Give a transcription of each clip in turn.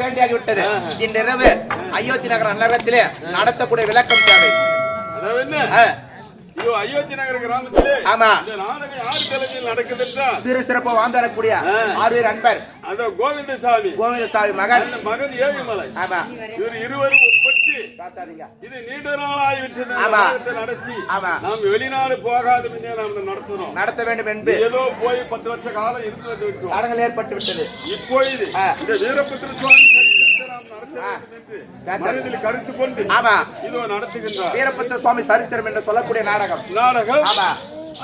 வேண்டியாகி விட்டது. இன்றிரவு அயோத்தி நகர நகரத்திலே நடத்தக்கூடிய விளக்கம் தேவை. அயோத்தி நகர கிராமத்திலே ஆமா யாரு தலைமையில் நடக்குது சிறு சிறப்பா வாழ்ந்தரக்கூடிய ஆறுவர் அன்பர் கோவிந்தசாமி மகன் ஏழுமலை. ஆமா இவர் இருவரும் ஒப்பட்டு இது நீண்ட நாள் ஆகிவிட்டது நடத்தி நாம் வெளிநாடு போகாத நாம் நடத்த வேண்டும் என்று ஏதோ போய் 10 வருஷ காலம் இருந்து தடங்கள் ஏற்பட்டு விட்டது. இப்பொழுது இந்த வீரபத்ர சுவாமி கருத்து கொண்டு இதோ நடத்துகின்றார். வீரபத்ர சுவாமி சரித்திரம் என்று சொல்லக்கூடிய நாடகம்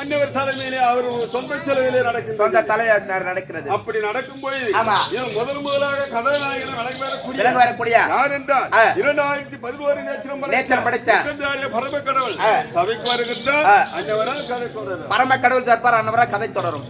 அந்நியவர் தலைமையிலே அவர் சொந்த செலவிலே நடக்கிறது. சொந்த தலைவர் நடக்கிறது. அப்படி நடக்கும் போது முதலாக கதாநாயகன் விலங்கு வரக்கூடிய யார் என்றால் 2011 நேத்திரம் படைத்த பரம கடவுள் சபைக்கு வருகின்றார். அந்நியவரால் கதை தொடரும். பரம கடவுள் தர்பார் அன்னவரால் கதை தொடரும்.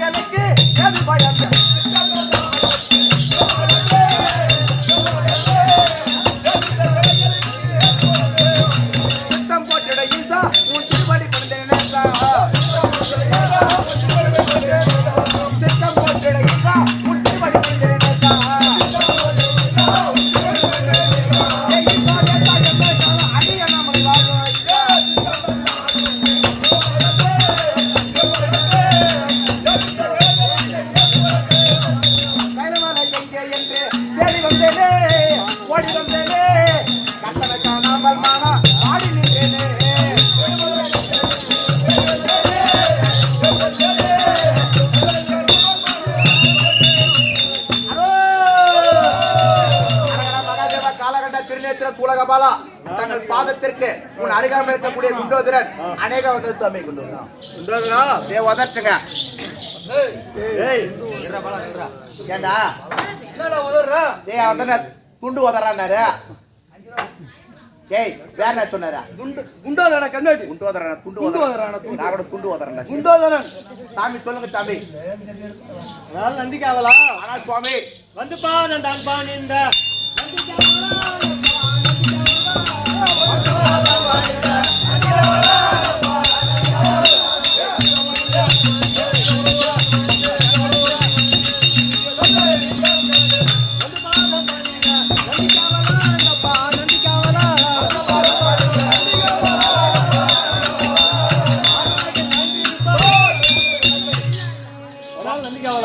எனக்கு ஏது பயம் சித்தம் போட்டிட ஈசா உன் திருப்படி பண்றேன் சித்தம் போட்டிட ஈசா உன் திருப்படி பண்றேன் சூலகபாலா தங்கள் பாதத்திற்கு உன் அருகாமல் இருக்கக்கூடிய குண்டோதரன் அநேக உதவி சுவாமி குண்டோதரா தே உதட்டுங்க ஏண்டா ஏய் அவன் துண்டு உதறான்னாரு ஏய் வேற என்ன சொன்னாரா குண்டோதரன் கண்ணாடி குண்டோதரன் துண்டு உதறானா நான் கூட துண்டு உதறேன் குண்டோதரன் சாமி சொல்லுங்க சாமி நான் நந்திக்காவலா ஆனா சுவாமி வந்து பா நான் பா நின்ற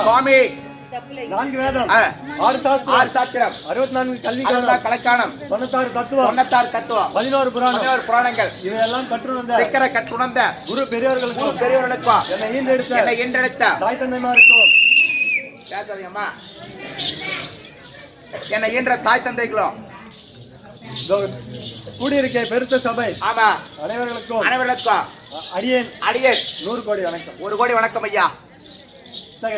சுவாமி நான்கு வேதம் ஆறு சாஸ்திரம் 64 கல்வி கலக்கானம் 96 தத்துவம் 11 புராணங்கள் இவையெல்லாம் கற்றுணர்ந்த சிக்கர கற்றுணர்ந்த குரு பெரியவர்களுக்கு என்னை ஈன்றெடுத்த தாய் தந்தைமாருக்கும் பேசாதீங்கம்மா என்னை ஈன்ற தாய் தந்தைகளும் கூடியிருக்க பெருத்த சபை ஆமா அனைவர்களுக்கும் அடியேன் 100 கோடி வணக்கம் 1 கோடி வணக்கம் ஐயா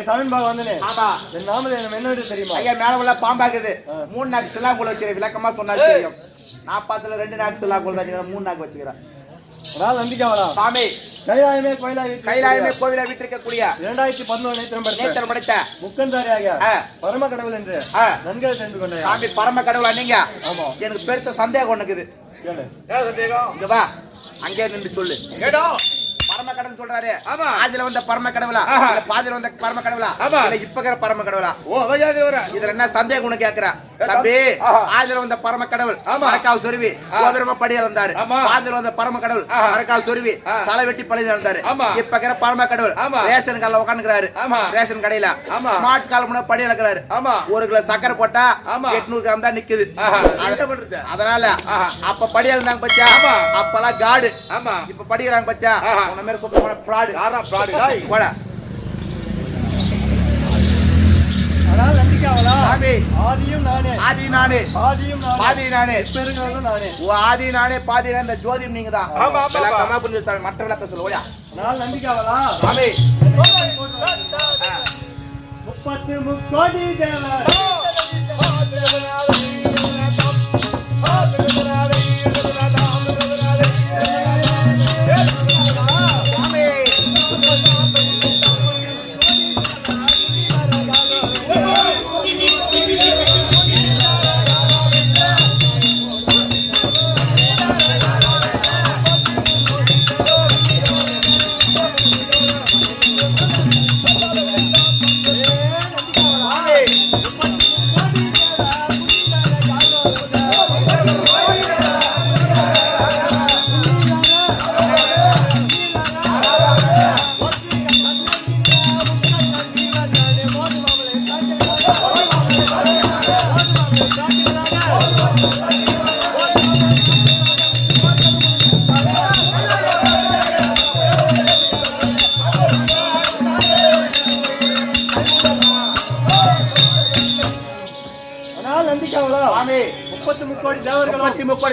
சமன்பாக வந்தனே ஆமா என் நாமல என்ன தெரியுமா ஐயா மேல உள்ள பாம்பாக்குது 3 நாக்கு சிலாங்குள் வச்சிருக்கேன் விளக்கமா சொன்னா தெரியும் நான் பார்த்ததுல 2 நாக்கு சிலாங்குள் தான் 3 நாக்கு வச்சுக்கிறேன் அதாவது நந்திக்காவலா சாமி கைலாயமே கோவிலா வீட்டிருக்கக்கூடிய 2011 நேத்திரம் படைத்த முக்கந்தாரியாக பரம கடவுள் என்று நன்கு தெரிந்து கொண்டேன் சாமி பரம கடவுளா நீங்க ஆமா எனக்கு பெருத்த சந்தேகம் ஒண்ணுக்குது இங்க வா அங்கே நின்று சொல்லு பரம கடவுள் சொல்றாரு ஆதில வந்த பரம கடவுளா இல்ல பாதில வந்த பரம கடவுளா இல்ல இப்ப பரம கடவுளா இதுல என்ன சந்தேகம் ஒண்ணு கேக்குறா தம்பி ஆதில வந்த பரம கடவுள் மரக்காவு சொருவி கோபுரமா படியா இருந்தாரு பாதில வந்த பரம கடவுள் மரக்காவு சொருவி தலை வெட்டி பழி இருந்தாரு இப்ப பரம கடவுள் ரேஷன் கடையில உட்காந்துக்கிறாரு ரேஷன் கடையில ஸ்மார்ட் கால் முன்ன படியா இருக்கிறாரு 1 கிலோ சக்கரை போட்டா 800 கிராம் தான் நிக்குது அதனால அப்ப படியா இருந்தாங்க பச்சா அப்பெல்லாம் காடு இப்ப படிக்கிறாங்க பச்சா மேல சொல்லுவாங்க ஃப்ராட் ஃப்ராட் போடா ஆனால் நந்திக்காவலா சாமி ஆதியும் நானே பாதி நானே பெருங்காலும் நானே ஆதி நானே பாதி இந்த ஜோதியும் நீங்க தான் விளக்கமா புரிஞ்சு சாமி மற்ற விளக்க சொல்ல ஓடியா ஆனால் நந்திக்காவலா சாமி 33 கோடி தேவர்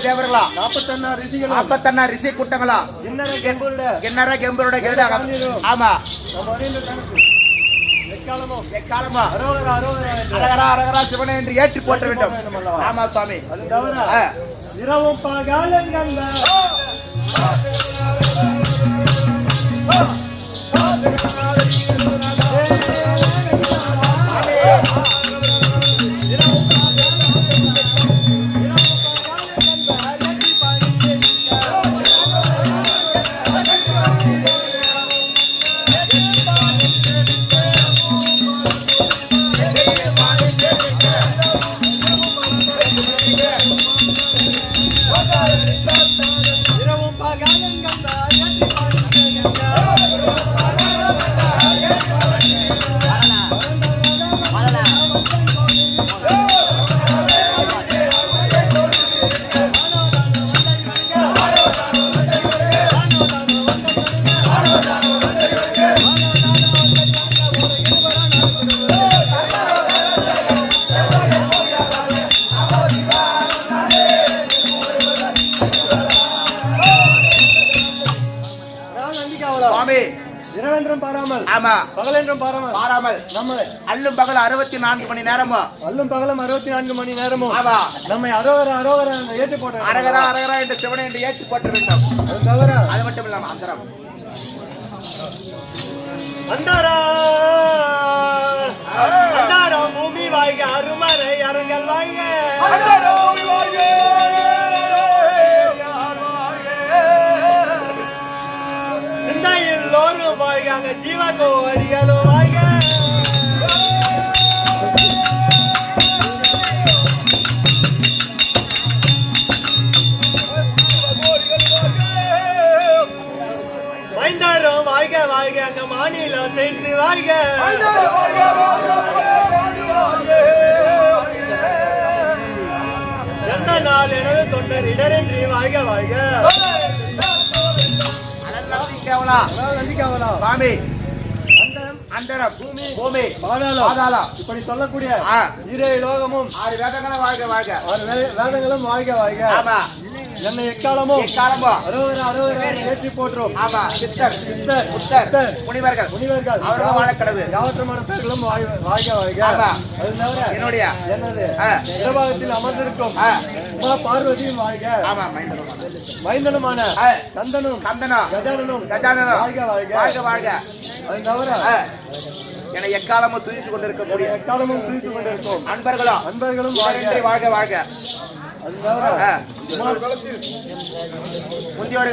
தேவர்களா 41 ரிஷி கூட்டங்களா என்னற கெம்பரோட கேடா ஆமா எக்காலமா அரகரா சிவனே என்று ஏற்றி போற்ற வேண்டும் ஆமா சுவாமி அது தவிர இரவும் பகலும் கண்ட ஆமா பகலென்றும் பாராமல் நம்மளை அல்லும் பகல் 64 மணி நேரமும் அல்லும் பகலும் 64 மணி நேரமும் ஆமா நம்மை அரோகரா ஏற்றி போட்ட அரகரா என்று சிவனை என்று ஏற்றி போட்ட வேண்டும். அது தவிர அது மட்டும் இல்லாம அந்தரம் அந்தாரம் பூமி வாழ்க அருமறை அரங்கல் வாழ்க சிந்தையில் ஒரு வாழ்க அங்க ஜீவகோடிகளும் வாழ்க மைந்தாரம் வாழ்க வாழ்க அங்க மாநிலம் செய்து வாழ்க எந்த நாள் எனது தொண்டர் இடரின்றி வாழ்க வாழ்க நந்திக்காவலா சாமி அந்தரம் பூமி பாதாளம் இப்படி சொல்லக்கூடிய ஆ. 7 லோகமும் 6 வேதங்களும் வாழ்க வாழ்க 6 வேதங்களும் வாழ்க வாழ்க ஆமா என்னை எக்காலமும் எக்காலமும் ஏற்றி போற்றோம் ஆமா சித்தர் புத்தர் முனிவர்கள் அவர்கள் வாழக்கடவு யாவற்றமான பேர்களும் வாழ்க வாழ்க ஆமா. அது தவிர என்னுடைய என்னது ஆ. இடபாகத்தில் அமர்ந்திருக்கும் ஆ. உமா பார்வதியும் வாழ்க ஆமா மைந்தனுமான ஆ. கந்தனும் கஜானனும் வாழ்க வாழ்க வாழ்க வாழ்க அது தவிர என எக்காலமும் துதித்துக் கொண்டிருக்கக்கூடிய எக்காலமும் பிரித்துக் கொண்டிருக்கும் அன்பர்களும் வாழ்க வாழ்க வாழ்க அது தவிர முந்தைய ஒரு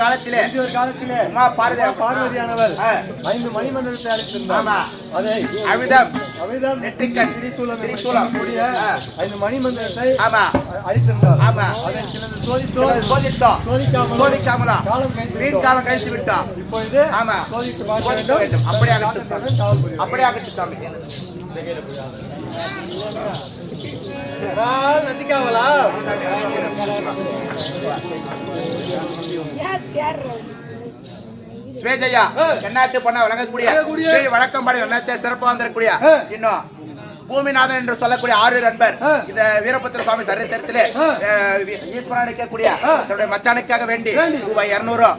காலத்திலே உமா பார்வதியானவர் ஆ. 5 மணிமண்டலத்தை அளித்திருந்தார் ஆமா. அதை அவிதம் நெற்றிக்கண் திரிசூலம் கூடிய 5 மணிமண்டலத்தை ஆமா அளித்திருந்தார் ஆமா. அதை சிலது சோதித்தோம் சோதிக்காமலா வீண் காலம் காலம் கழித்து விட்டோம் இப்பொழுது ஆமா. சோதித்து சோதிக்க பார்க்க வேண்டும். அப்படியே ஆகட்டும் வேண்டும் காவல் புரியும். அப்படியே ஆகட்டும் சாமி நந்திக்காவலா ஸ்வேஜையா என்னாட்டு பொண்ணா வழங்கக்கூடிய கீழ் வழக்கம் பாடி எண்ணத்தை சிறப்பாக வந்திருக்கூடிய இன்னும் பூமிநாதன் என்று சொல்லக்கூடிய 6 நண்பர் இந்த வீரபத்திர சுவாமி சரித்திரத்திலே ஈஸ்வரன் அளிக்கக்கூடிய தன்னுடைய மச்சானுக்காக வேண்டி ரூபாய் 200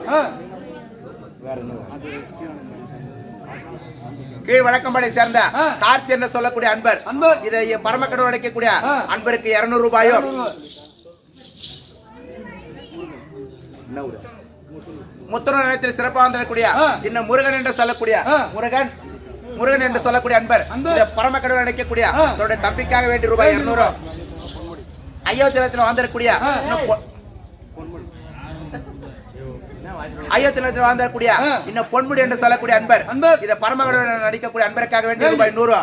கீழ் வழக்கம்படி சேர்ந்த கார்த்தி என்று சொல்லக்கூடிய அன்பர் இதை பரமக்கடவுள் அடைக்கக்கூடிய அன்பருக்கு 200 ரூபாயும் முத்துணர் நிலத்தில் சிறப்பாக வந்திருக்கூடிய இன்னும் முருகன் என்று சொல்லக்கூடிய முருகன் என்று சொல்லக்கூடிய அன்பர் இந்த பரமக்கடவுள் அடைக்கக்கூடிய தன்னுடைய தம்பிக்காக வேண்டி ரூபாய் 200 அயோத்தியத்தில் வந்திருக்கூடிய ஐயத்தில் வாழ்ந்தக்கூடிய இன்னும் பொன்முடி என்று சொல்லக்கூடிய அன்பர் இத பரமக்கடவுள் நடிக்கக்கூடிய அன்பருக்காக வேண்டிய ரூபாய் 100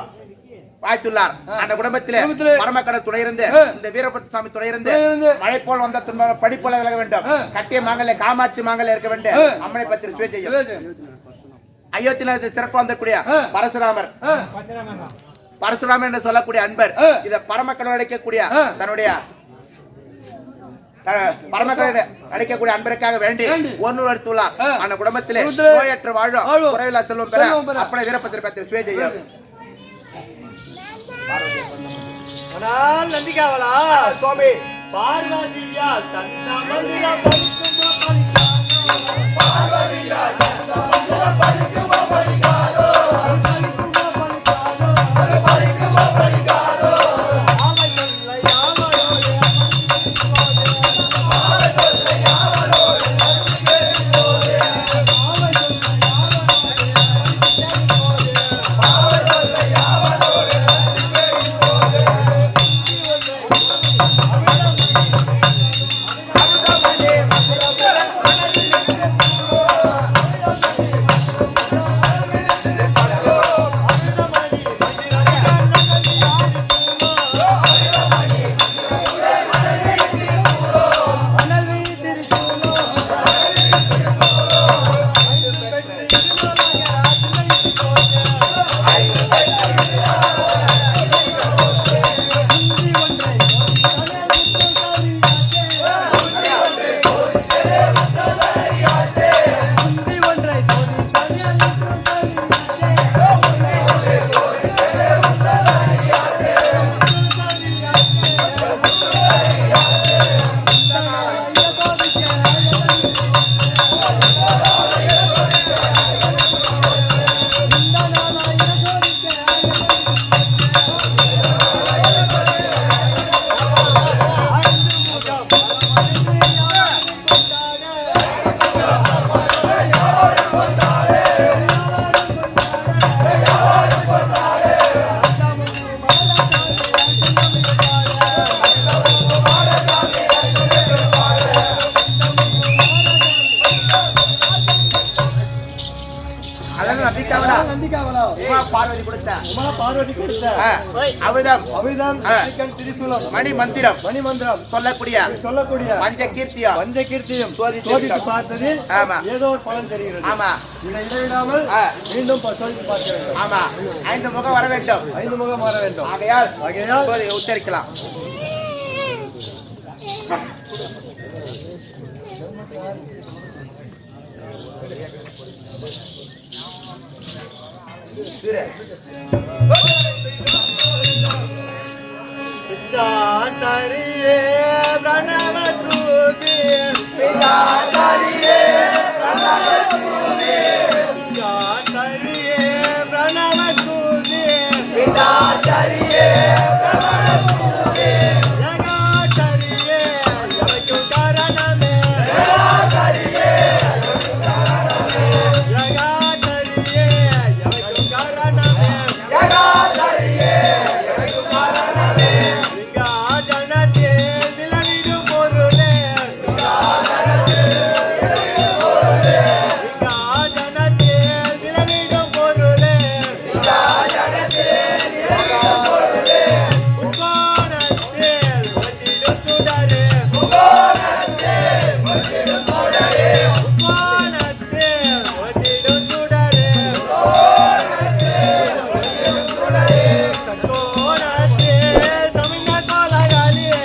வாய்த்துள்ளார். அந்த குடும்பத்திலே பரமக்கடவுள் துணை இருந்து இந்த வீரபத்திர சுவாமி துணை இருந்து மழை போல் வந்த துன்பம் படி போல விலக வேண்டும். கட்டிய மாங்கல்ய காமாட்சி மாங்கல்ய இருக்க வேண்டும். அம்மனை பற்றி சுவை செய்யும். அயோத்தியில் சிறப்பு வந்தக்கூடிய பரசுராமர் என்று சொல்லக்கூடிய அன்பர் இத பரமக்கடவுள் அழைக்கக்கூடிய தன்னுடைய பரமக்கடவுள் அழைக்கக்கூடிய அன்பருக்காக வேண்டி 100 எடுத்துள்ளார். அந்த குடும்பத்திலே நோயற்ற வாழும் குறைவில்லா செல்வம் பெற அப்பனை வீரபத்திர பற்றி சுவை செய்யும். நந்திக்காவலா சுவாமி பார்வதியா கொடுத்த உமா பார்வதி கொடுத்த அமிர்தம் அமிர்தம் திரிசூலம் மணி மந்திரம் சொல்லக்கூடிய பஞ்ச கீர்த்தியம் சோதித்து பார்த்தது ஆமா ஏதோ ஒரு பலன் தெரிகிறது. ஆமா இதை இடைவிடாமல் மீண்டும் சோதித்து பார்க்க வேண்டும். ஆமா 5 முகம் வர வேண்டும். 5 முகம் வர வேண்டும். ஆகையால் உச்சரிக்கலாம். பிச்சாச்சரியே பிரணவ ஸ்ரூபி பிச்சாச்சரியே பிரணவ ஸ்ரூபி பிச்சாச்சரியே பிரணவ ஸ்ரூபி பிச்சாச்சரியே பிரணவ ஸ்ரூபி ஜகாச்சரியே யவைக்கும் காரணமே ஜகாச்சரியே ஜகாச்சரியே யவைக்கும் காரணமே ஜகாச்சரியே சிங்காசனத்தே நிலவிடும் பொருளே சிங்காசனத்தே நிலவிடும் பொருளே உட்கோணத்தில் ஒட்டிடும் சுடரே உட்கோணத்தில் ஒட்டிடும் சுடரே சங்கோணத்தில் தமிழ கோலகாலியே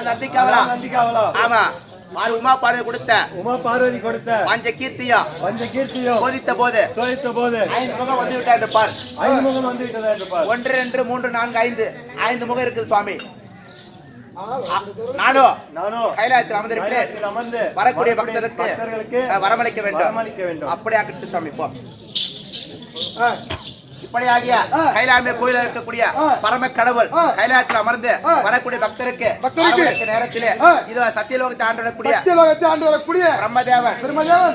நந்திக்காவலா ஆமா உமா பார்வதி கொடுத்த பஞ்ச கீர்த்தியம் சோதித்த போது 5 முகம் வந்து விட்டா என்று பார். 5 முகம் வந்து விட்டதா என்று பார். 1 2 3 4 5 முகம் இருக்குது சுவாமி. நானோ கைலாயத்தில் அமர்ந்து வரக்கூடிய பக்தர்களுக்கு வரமளிக்க வேண்டும். அப்படியே ஆக்கிட்டு சாமி போ. இப்படியாகிய கைலாயமே கோயில இருக்கக்கூடிய பரம கடவுள் கைலாயத்தில் அமர்ந்து வரக்கூடிய பக்தருக்கு நேரத்திலே இது சத்தியலோகத்தை ஆண்டு வரக்கூடிய பிரம்மதேவன்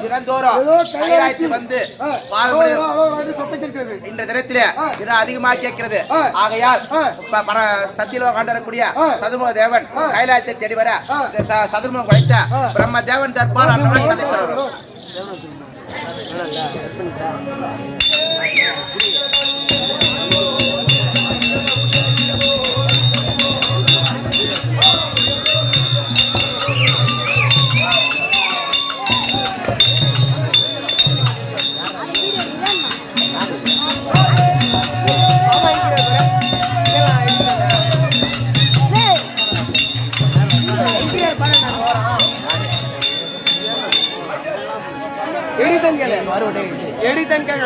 தினந்தோறும் கைலாயத்தில் வந்து இந்த தினத்திலே இது அதிகமாக கேட்கிறது. ஆகையால் சத்தியலோகம் ஆண்டு வரக்கூடிய சதுமுக தேவன் கைலாயத்தை தேடி வர சதுர்முகம் குறைத்த பிரம்மதேவன் தர்பார் அன்றவன் கதைத்தவர். ಎಡಿತನ್ ಕೇಳ